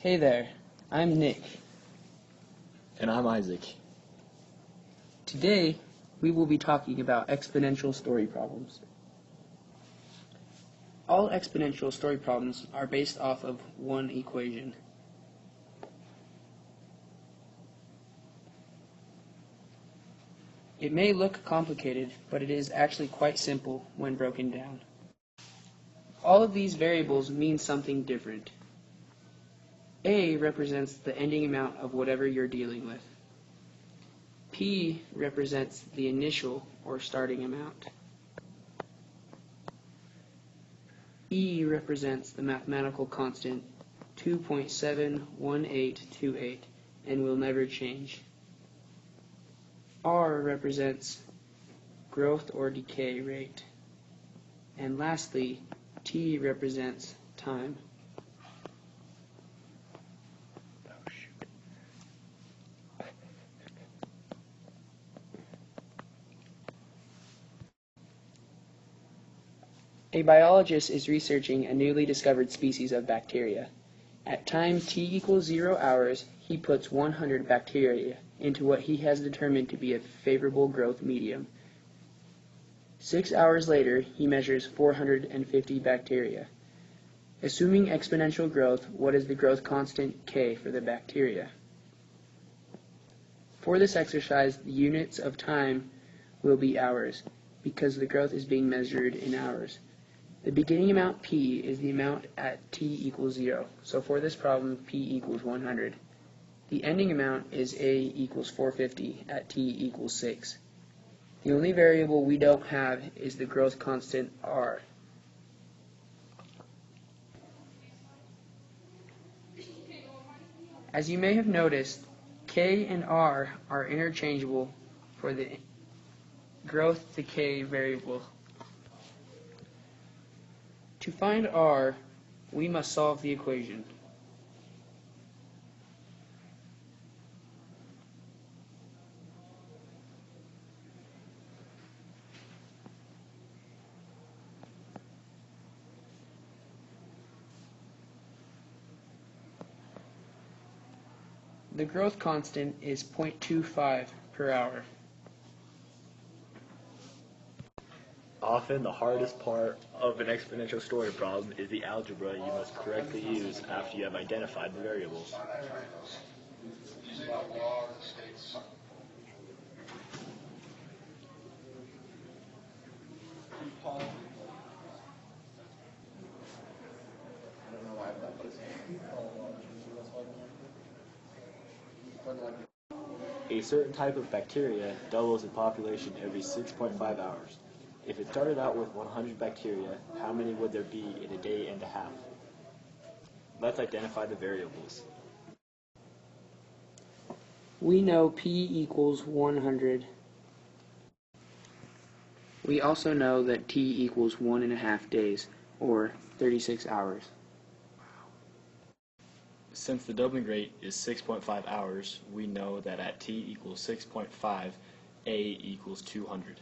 Hey there, I'm Nick. And I'm Isaac. Today, we will be talking about exponential story problems. All exponential story problems are based off of one equation. It may look complicated, but it is actually quite simple when broken down. All of these variables mean something different. A represents the ending amount of whatever you're dealing with. P represents the initial or starting amount. E represents the mathematical constant 2.71828 and will never change. R represents growth or decay rate. And lastly, T represents time. A biologist is researching a newly discovered species of bacteria. At time t equals 0 hours, he puts 100 bacteria into what he has determined to be a favorable growth medium. 6 hours later, he measures 450 bacteria. Assuming exponential growth, what is the growth constant K for the bacteria? For this exercise, the units of time will be hours, because the growth is being measured in hours. The beginning amount P is the amount at t equals 0, so for this problem, P equals 100. The ending amount is A equals 450 at t equals 6. The only variable we don't have is the growth constant R. As you may have noticed, K and R are interchangeable for the growth decay variable. To find R, we must solve the equation. The growth constant is 0.25 per hour. Often the hardest part of an exponential story problem is the algebra you must correctly use after you have identified the variables. A certain type of bacteria doubles in population every 6.5 hours. If it started out with 100 bacteria, how many would there be in a day and a half? Let's identify the variables. We know P equals 100. We also know that T equals 1.5 days, or 36 hours. Since the doubling rate is 6.5 hours, we know that at t equals 6.5, A equals 200.